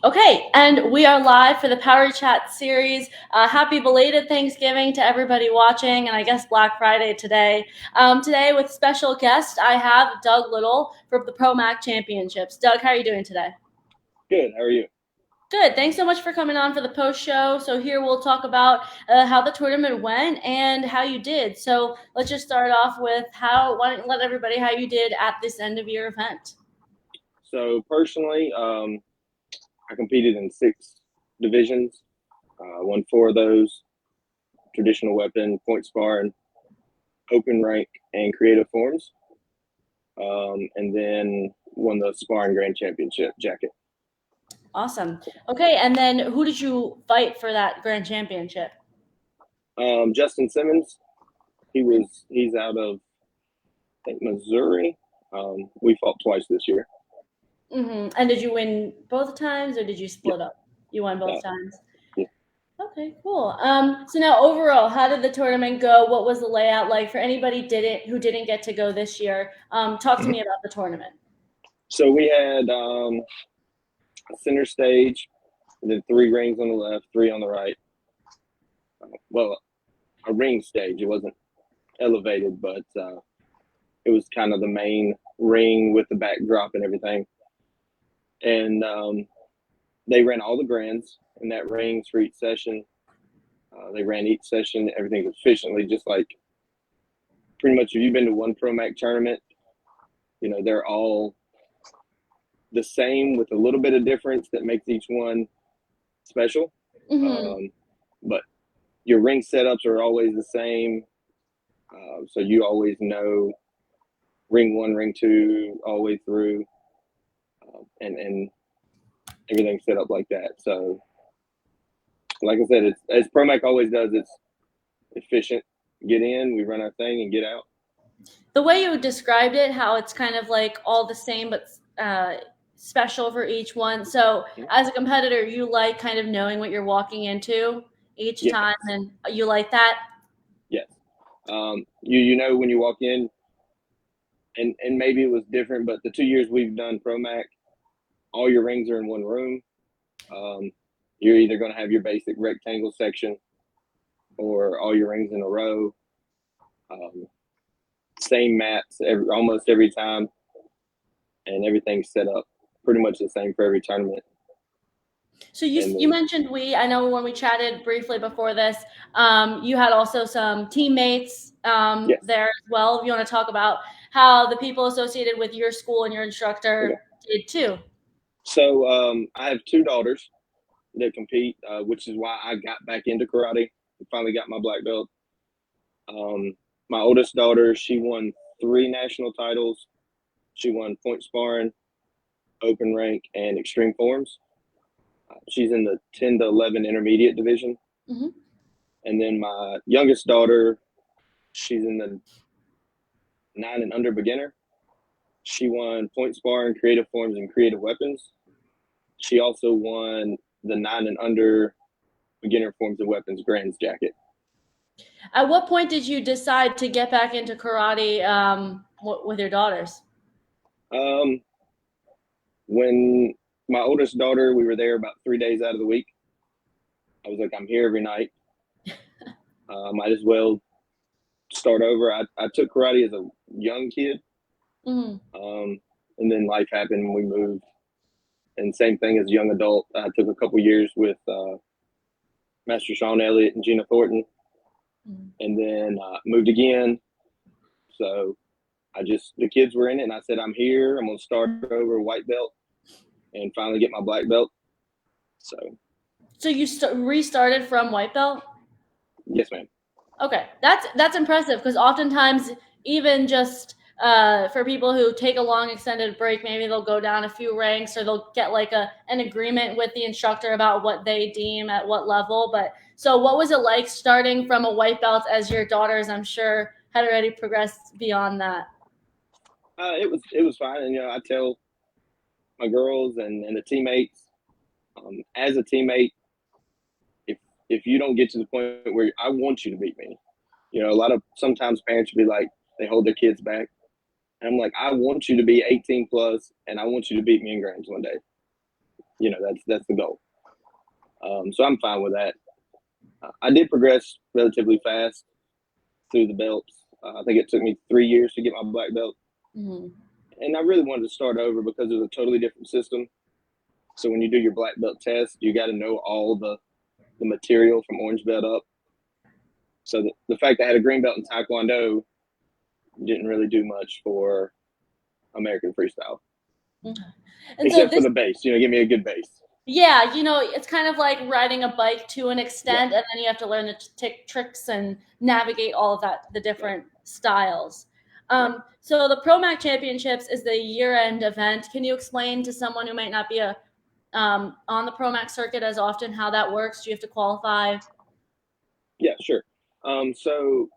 Okay, and we are live for the Power Chat series. Happy belated Thanksgiving to everybody watching, and I guess Black Friday today. Today, with special guest, I have Doug Little for the Pro Mac Championships. Doug, how are you doing today? Good. How are you? Good. Thanks so much for coming on for the post show. So here we'll talk about how the tournament went and how you did. So let's just start off with how. Why don't you let everybody how you did at this end of year event? So personally, I competed in 6 divisions. Won 4 of those: traditional weapon, point sparring, open rank, and creative forms. And then won the sparring grand championship jacket. Awesome. Okay, and then who did you fight for that grand championship? Justin Simmons. He's out of I think Missouri. We fought twice this year. And did you win both times or did you Yep. split up? You won Uh, both times. yeah. Okay, cool. So now overall, how did the tournament go? What was the layout like for anybody who didn't get to go this year? Talk to me about the tournament. So we had a center stage, and then 3 rings on the left, 3 on the right. Well, a ring stage. It wasn't elevated, but it was kind of the main ring with the backdrop and everything. And they ran all the grands in that rings for each session. They ran each session, everything efficiently, just like pretty much if you've been to one Pro Mac tournament, they're all the same with a little bit of difference that makes each one special. hmm Um, but your ring setups are always the same. So you always know ring 1, ring 2, all the way through, and everything's set up like that. So, like I said, it's as Promac always does. It's efficient. Get in, we run our thing, and get out. The way you described it, how it's kind of like all the same but special for each one. So as a competitor, you like kind of knowing what you're walking into each Yes, time, and you like that. yes. You know when you walk in, and maybe it was different, but the 2 years we've done Promac, all your rings are in one room. Um, you're either going to have your basic rectangle section or all your rings in a row. Um, Same mats almost every time, and everything's set up pretty much the same for every tournament. So you And you then, mentioned I know when we chatted briefly before this, you had also some teammates yes, there as well. If you want to talk about how the people associated with your school and your okay. instructor did too. So I have 2 daughters that compete, which is why I got back into karate. Finally got my black belt. Um, my oldest daughter, she won 3 national titles. She won point sparring, open rank, and extreme forms. She's in the 10 to 11 intermediate division. hmm And then my youngest daughter, she's in the 9 and under beginner. She won point sparring, creative forms, and creative weapons. She also won the 9 and under beginner forms and weapons grands jacket. At what point did you decide to get back into karate with your daughters? Um, when my oldest daughter, we were there about 3 days out of the week. I was like, I'm here every night. Might as well start over. I took karate as a young kid, hmm and then life happened and we moved. And same thing as a young adult. I took a couple years with Master Sean Elliott and Gina Thornton, and then moved again. So the kids were in it, and I said, I'm here. I'm going to start over white belt and finally get my black belt. So, So you restarted from white belt. yes, ma'am. Okay, that's impressive because oftentimes, even just for people who take a long extended break, maybe they'll go down a few ranks or they'll get like an agreement with the instructor about what they deem at what level. But so, what was it like starting from a white belt as your daughters? I'm sure had already progressed beyond that. It was fine, and I tell my girls and the teammates, as a teammate, if if you don't get to the point where I want you to beat me, a lot of sometimes parents will be like they hold their kids back, and I'm like, I want you to be 18 plus, and I want you to beat me in grands one day. that's the goal. So I'm fine with that. I did progress relatively fast through the belts. I think it took me 3 years to get my black belt, Mm-hmm. and I really wanted to start over because it was a totally different system. So when you do your black belt test, you got to know all the material from orange belt up. So the fact I had a green belt in Taekwondo didn't really do much for American freestyle, Okay. And so except for this, the base. Give me a good base. yeah, it's kind of like riding a bike to an Yeah, extent, and then you have to learn the tricks and navigate all of that, the right, different styles. right. So the Pro Mac Championships is the year-end event. Can you explain to someone who might not be on the Pro Mac circuit as often how that works? Do you have to qualify? Yeah, sure. So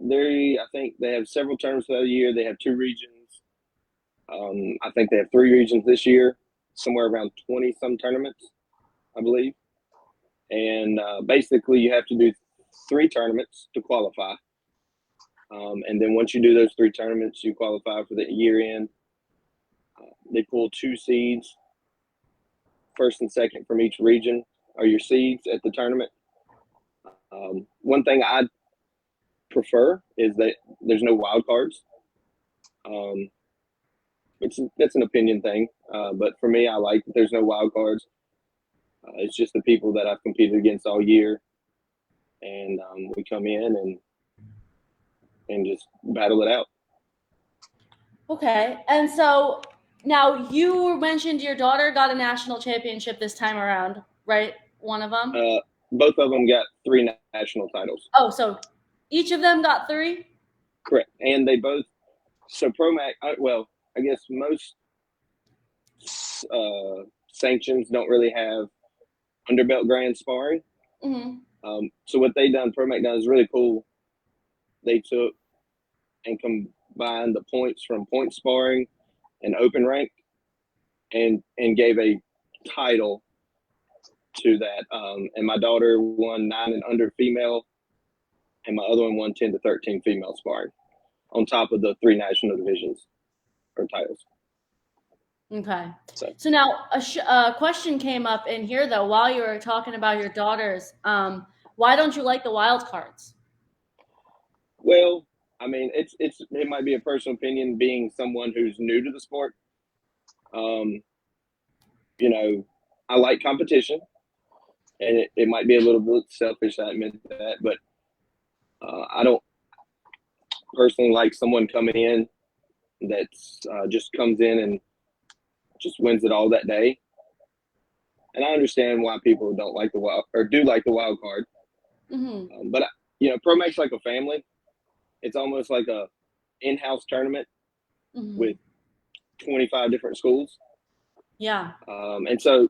I think they have several tournaments throughout the year. They have two regions. I think they have three regions this year, somewhere around 20 some tournaments, I believe. And basically, you have to do three tournaments to qualify. And then once you do those three tournaments, you qualify for the year end. They pull two seeds, first and second from each region are your seeds at the tournament. One thing I prefer is that there's no wild cards. Um, that's an opinion thing, but for me, I like that there's no wild cards. It's just the people that I've competed against all year, and we come in and just battle it out. Okay. And so now you mentioned your daughter got a national championship this time around, right? One of them? Uh, Both of them got three national titles. Oh, so each of them got three? Correct, and they both. So Promac, well, I guess most sanctions don't really have underbelt grand sparring. Mm-hmm. So what they done, Promac done is really cool. They took and combined the points from point sparring and open rank, and gave a title to that. And my daughter won 9 and under female, and my other one won 10 to 13 female sparring, on top of the three national divisions or titles. Okay. So, So now a question came up in here though while you were talking about your daughters. Why don't you like the wild cards? well, I mean, it might be a personal opinion, being someone who's new to the sport. Um, you know, I like competition, and it might be a little bit selfish, I admit that, but I don't personally like someone coming in that's just comes in and just wins it all that day. And I understand why people don't like the wild, or do like the wild card. Mm-hmm. But Pro Mac's like a family. It's almost like a in-house tournament Mm-hmm. with 25 different schools. Yeah. And so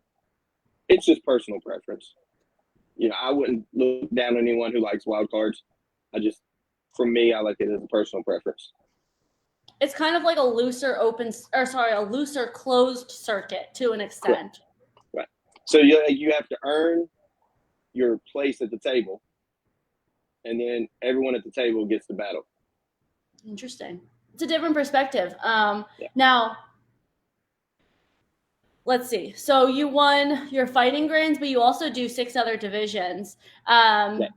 it's just personal preference. I wouldn't look down on anyone who likes wild cards. For me, I like it as a personal preference. It's kind of like a a looser closed circuit to an Correct. extent. Right. So you have to earn your place at the table, and then everyone at the table gets to battle. Interesting. It's a different perspective. Yeah. Now, let's see. So you won your fighting grands, but you also do 6 other divisions. Yeah.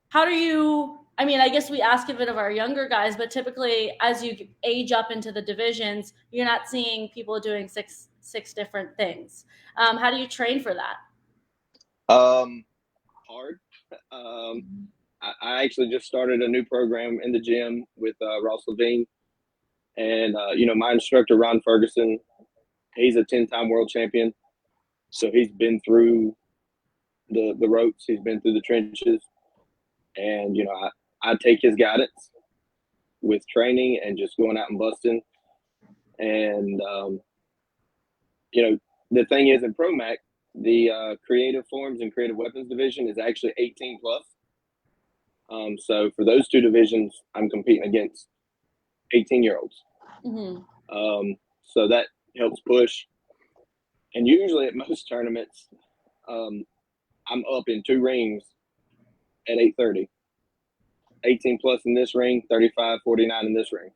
How do you? I mean, I guess we ask a bit of our younger guys, but typically, as you age up into the divisions, you're not seeing people doing six different things. How do you train for that? Hard. I actually just started a new program in the gym with Ross Levine, and my instructor Ron Ferguson. He's a 10-time world champion, so he's been through the ropes. He's been through the trenches, and I take his guidance with training and just going out and busting. And the thing is, in Pro Mac, the creative forms and creative weapons division is actually 18 plus. So for those two divisions, I'm competing against 18-year-olds. Mm-hmm. So that helps push. And usually at most tournaments, I'm up in 2 rings at 8:30. 18 plus in this ring, 35, 49 in this ring.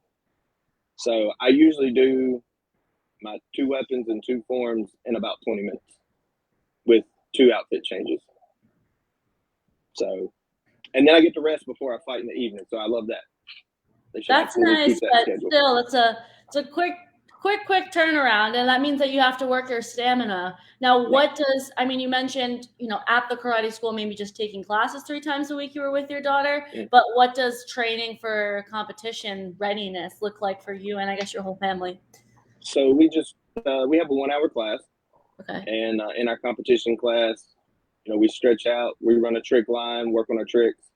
So I usually do my 2 weapons and 2 forms in about 20 minutes with 2 outfit changes. So, and then I get to rest before I fight in the evening. So I love that. They should That's absolutely nice, keep that but schedule. still, it's a quick turnaround, and that means that you have to work your stamina. Now, what does I mean? You mentioned, at the karate school, maybe just taking classes 3 times a week. You were with your daughter, but what does training for competition readiness look like for you and I guess your whole family? So we just we have a 1-hour class, Okay. and in our competition class, we stretch out, we run a trick line, work on our tricks,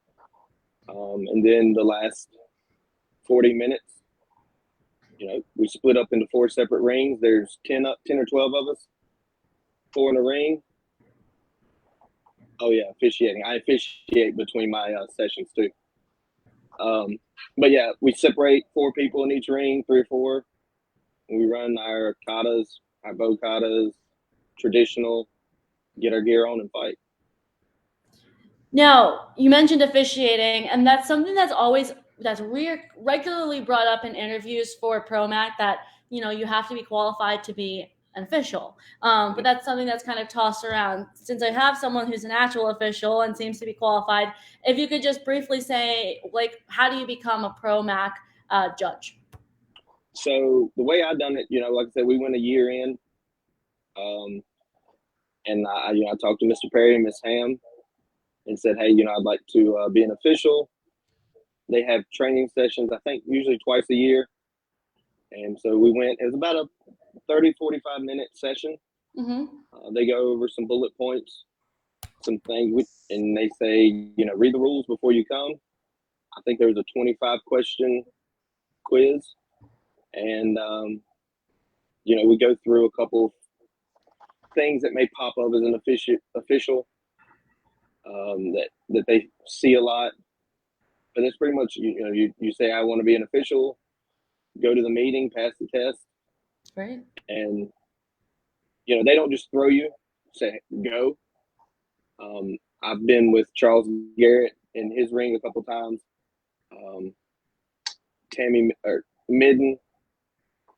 and then the last 40 minutes, we split up into 4 separate rings. There's 10 or 12 of us, 4 in a ring. Oh yeah, officiating. I officiate between my sessions too. But yeah, we separate 4 people in each ring, 3 or 4. And we run our katas, our bow katas, traditional, get our gear on and fight. Now, you mentioned officiating, and that's something that's regularly brought up in interviews for ProMac, that you have to be qualified to be an official. But that's something that's kind of tossed around. Since I have someone who's an actual official and seems to be qualified, if you could just briefly say, like, how do you become a ProMac judge? So the way I done it, like I said, we went a year in, and I talked to Mr. Perry and Miss Ham and said, hey, I'd like to be an official. They have training sessions, I think, usually twice a year. And so we went. It was about a 30, 45-minute session. Mm-hmm. They go over some bullet points, some things, and they say, read the rules before you come. I think there was a 25-question quiz. And, we go through a couple of things that may pop up as an official that they see a lot. But it's pretty much, you say, I want to be an official, go to the meeting, pass the test. Right. And, they don't just throw you, say, go. I've been with Charles Garrett in his ring a couple times. Tammy or Midden,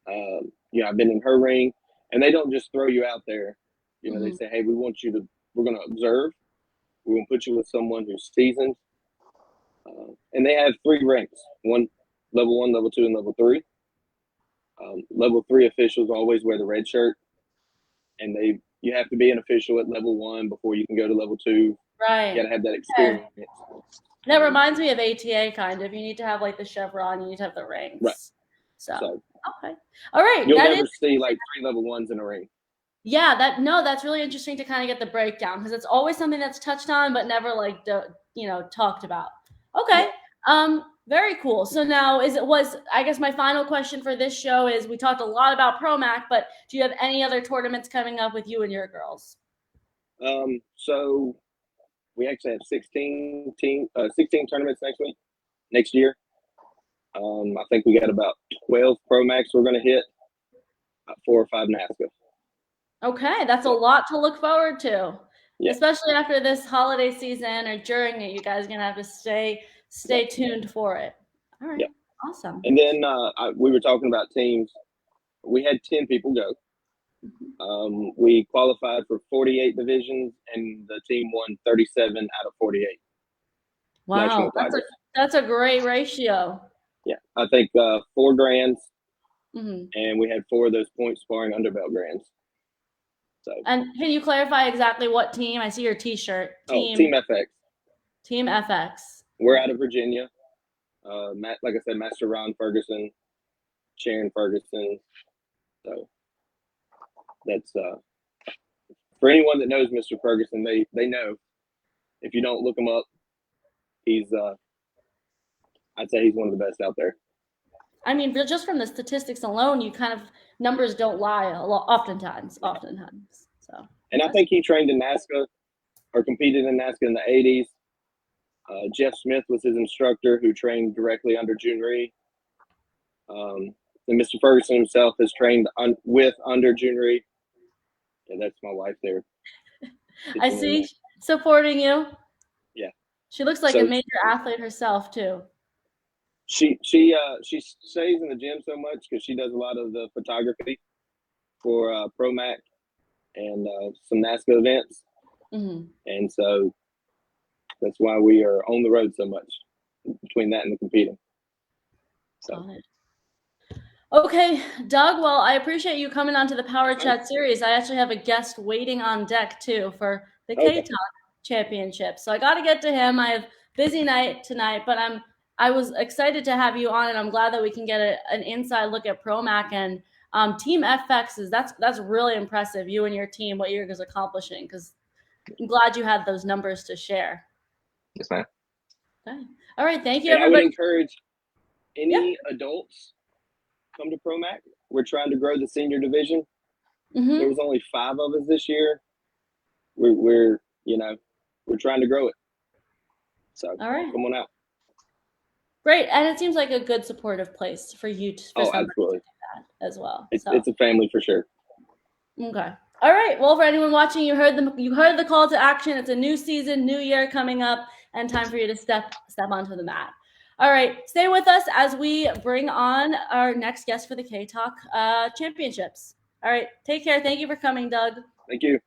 I've been in her ring, and they don't just throw you out there. They say, hey, we're going to observe. We're going to put you with someone who's seasoned. And they have 3 ranks: level 1, level 2, and level 3. Level 3 officials always wear the red shirt, and you have to be an official at level 1 before you can go to level 2. Right. You got to have that experience. Okay. That reminds me of ATA, kind of. You need to have like the chevron. You need to have the rings. Right. So okay, all right. You'll never see like 3 level 1s in a ring. Yeah, that's really interesting to kind of get the breakdown, because it's always something that's touched on but never like talked about. Okay. Very cool. So now I guess my final question for this show is, we talked a lot about ProMac, but do you have any other tournaments coming up with you and your girls? So we actually have 16 tournaments next year. I think we got about 12 ProMacs we're going to hit, 4 or 5 NASCA. Okay, that's a lot to look forward to. Yeah. Especially after this holiday season or during it, you guys are going to have to stay tuned for it. All right. Yeah. Awesome. And then we were talking about teams. We had 10 people go. We qualified for 48 divisions, and the team won 37 out of 48. Wow, that's a great ratio. Yeah, I think 4 grands, and we had 4 of those point sparring underbelt grands. So. And can you clarify exactly what team? I see your T-shirt. Team FX. Team FX. We're out of Virginia. Like I said, Master Ron Ferguson, Sharon Ferguson. So that's for anyone that knows Mr. Ferguson, they know. If you don't look him up, he's I'd say he's one of the best out there. I mean, just from the statistics alone, numbers don't lie oftentimes. So. And I think he trained in NASCA or competed in NASCA in the 80s. Jeff Smith was his instructor, who trained directly under June Rhee. And Mr. Ferguson himself has trained under June Rhee. And that's my wife there. I see, supporting you. Yeah. She looks like a major athlete herself too. She stays in the gym so much because she does a lot of the photography. for Pro Mac and some NASCAR events, and so that's why we are on the road so much between that and the competing. So. Got it. Okay, Doug, well, I appreciate you coming on to the Power Chat series. I actually have a guest waiting on deck, too, for the K-Talk Championship. So I got to get to him. I have busy night tonight, but I was excited to have you on, and I'm glad that we can get an inside look at ProMac and Team FX. That's really impressive, you and your team, what you're accomplishing, because I'm glad you had those numbers to share. Yes, ma'am. Okay. All right, thank you, and everybody. I would encourage any adults come to ProMac. We're trying to grow the senior division. There was only 5 of us this year. We're trying to grow it. So all right, come on out. Great, and it seems like a good supportive place for you to absolutely do that as well. It's a family for sure. Okay. All right. Well, for anyone watching, you heard the call to action. It's a new season, new year coming up, and time for you to step onto the mat. All right. Stay with us as we bring on our next guest for the K-Talk Championships. All right. Take care. Thank you for coming, Doug. Thank you.